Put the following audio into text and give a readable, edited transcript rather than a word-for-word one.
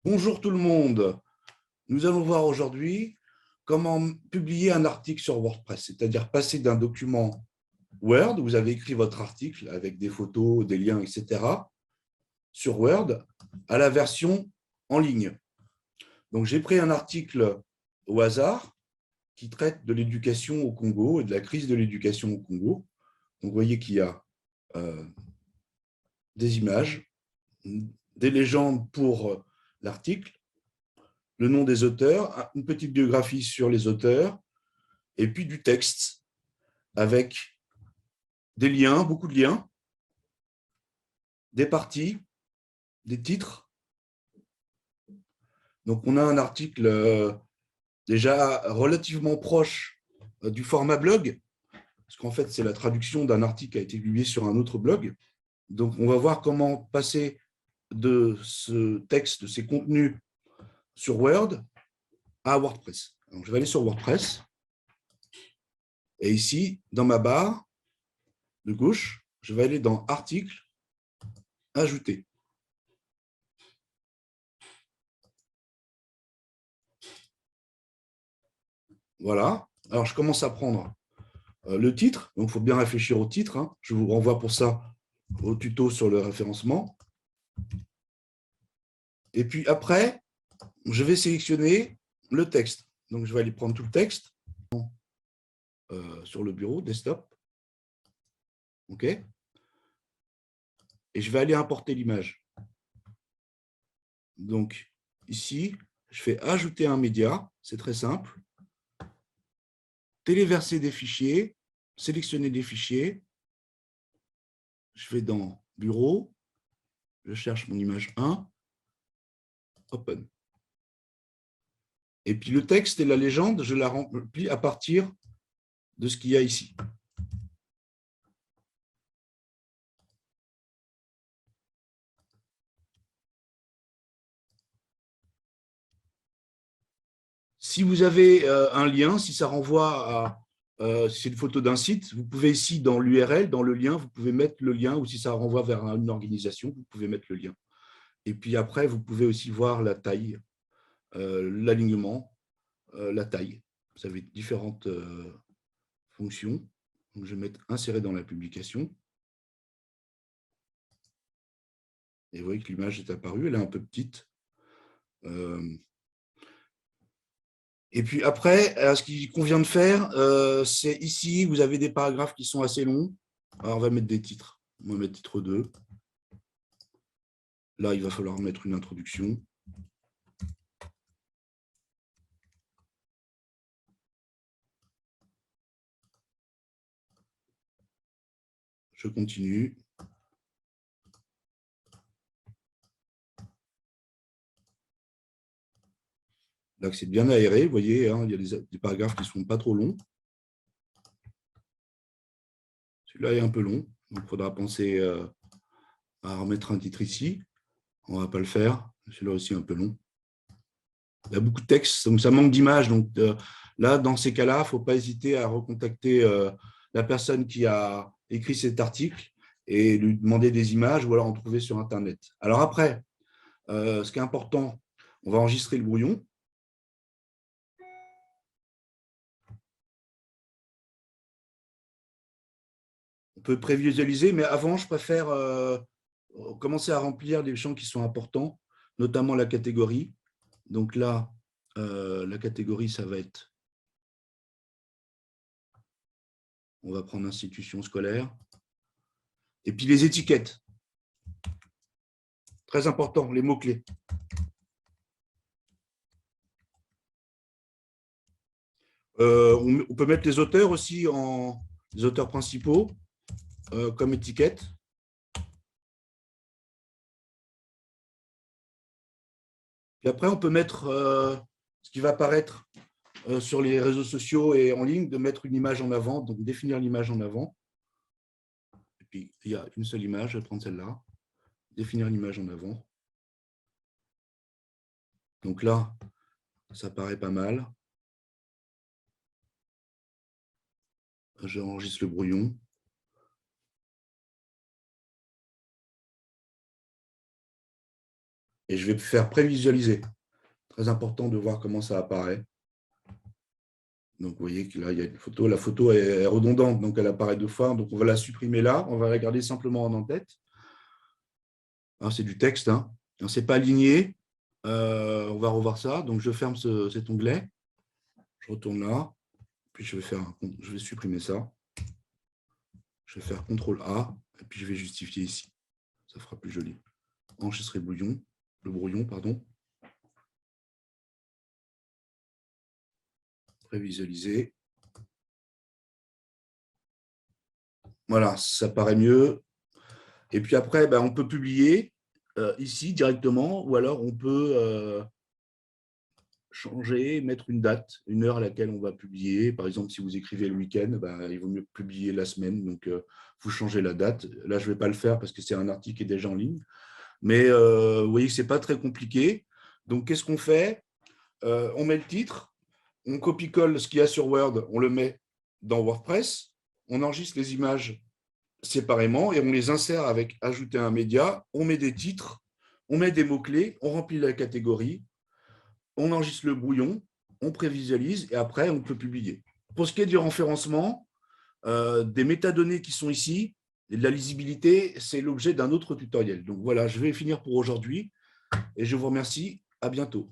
Bonjour tout le monde. Nous allons voir aujourd'hui comment publier un article sur WordPress, c'est-à-dire passer d'un document Word, où vous avez écrit votre article avec des photos, des liens, etc., sur Word, à la version en ligne. Donc, j'ai pris un article au hasard qui traite de l'éducation au Congo et de la crise de l'éducation au Congo. Donc, vous voyez qu'il y a des images, des légendes pour l'article, le nom des auteurs, une petite biographie sur les auteurs, et puis du texte avec des liens, beaucoup de liens, des parties, des titres. Donc, on a un article déjà relativement proche du format blog, parce qu'en fait, c'est la traduction d'un article qui a été publié sur un autre blog. Donc, on va voir comment passer de ce texte, de ces contenus sur Word à WordPress. Donc, je vais aller sur WordPress. Et ici, dans ma barre de gauche, je vais aller dans Article, Ajouter. Voilà. Alors, je commence à prendre le titre. Donc, il faut bien réfléchir au titre. Hein. Je vous renvoie pour ça au tuto sur le référencement. Et puis après, je vais sélectionner le texte. Donc, je vais aller prendre tout le texte sur le bureau, desktop. OK. Et je vais aller importer l'image. Donc, ici, je fais ajouter un média. C'est très simple. Téléverser des fichiers, sélectionner des fichiers. Je vais dans Bureau, je cherche mon image 1, Open. Et puis le texte et la légende, je la remplis à partir de ce qu'il y a ici. Si vous avez un lien, si ça renvoie à c'est une photo d'un site, vous pouvez ici, dans l'URL, dans le lien, vous pouvez mettre le lien, ou si ça renvoie vers une organisation, vous pouvez mettre le lien. Et puis après, vous pouvez aussi voir la taille, l'alignement, la taille. Vous avez différentes fonctions. Donc, je vais mettre insérer dans la publication. Et vous voyez que l'image est apparue, elle est un peu petite. Et puis après, ce qu'il convient de faire, c'est ici, vous avez des paragraphes qui sont assez longs. Alors, on va mettre des titres. On va mettre titre 2. Là, il va falloir mettre une introduction. Je continue. Là, c'est bien aéré, vous voyez, hein, il y a des paragraphes qui ne sont pas trop longs. Celui-là est un peu long, donc il faudra penser à remettre un titre ici. On ne va pas le faire. Celui-là aussi est un peu long. Il y a beaucoup de texte, donc ça manque d'images. Donc là, dans ces cas-là, il ne faut pas hésiter à recontacter la personne qui a écrit cet article et lui demander des images ou alors en trouver sur Internet. Alors après, ce qui est important, on va enregistrer le brouillon. On peut prévisualiser, mais avant, je préfère commencer à remplir les champs qui sont importants, notamment la catégorie. Donc là, la catégorie, ça va être, on va prendre institution scolaire. Et puis les étiquettes. Très important, les mots-clés. On peut mettre les auteurs aussi les auteurs principaux comme étiquette. Et après, on peut mettre ce qui va apparaître sur les réseaux sociaux et en ligne, de mettre une image en avant, donc définir l'image en avant. Et puis, il y a une seule image, je vais prendre celle-là, définir l'image en avant. Donc là, ça paraît pas mal. J'enregistre le brouillon. et je vais faire prévisualiser. Très important de voir comment ça apparaît. Donc, vous voyez que là, il y a une photo. La photo est redondante, donc elle apparaît 2 fois. Donc, on va la supprimer là. On va la garder simplement en en-tête. C'est du texte. Hein. Ce n'est pas aligné. On va revoir ça. Donc, je ferme cet onglet. Je retourne là. Puis, je vais supprimer ça. Je vais faire CTRL-A. Et puis, je vais justifier ici. Ça fera plus joli. Enregistrer le brouillon, pardon. Prévisualiser. Voilà, ça paraît mieux. Et puis après, on peut publier ici directement, ou alors on peut changer, mettre une date, une heure à laquelle on va publier. Par exemple, si vous écrivez le week-end, il vaut mieux publier la semaine. Donc, vous changez la date. Là, je ne vais pas le faire parce que c'est un article qui est déjà en ligne. Mais vous voyez que ce n'est pas très compliqué. Donc, qu'est-ce qu'on fait? On met le titre, on copie-colle ce qu'il y a sur Word, on le met dans WordPress, on enregistre les images séparément et on les insère avec ajouter un média, on met des titres, on met des mots-clés, on remplit la catégorie, on enregistre le brouillon, on prévisualise et après on peut publier. Pour ce qui est du référencement, des métadonnées qui sont ici, et de la lisibilité, c'est l'objet d'un autre tutoriel. Donc voilà, je vais finir pour aujourd'hui et je vous remercie. À bientôt.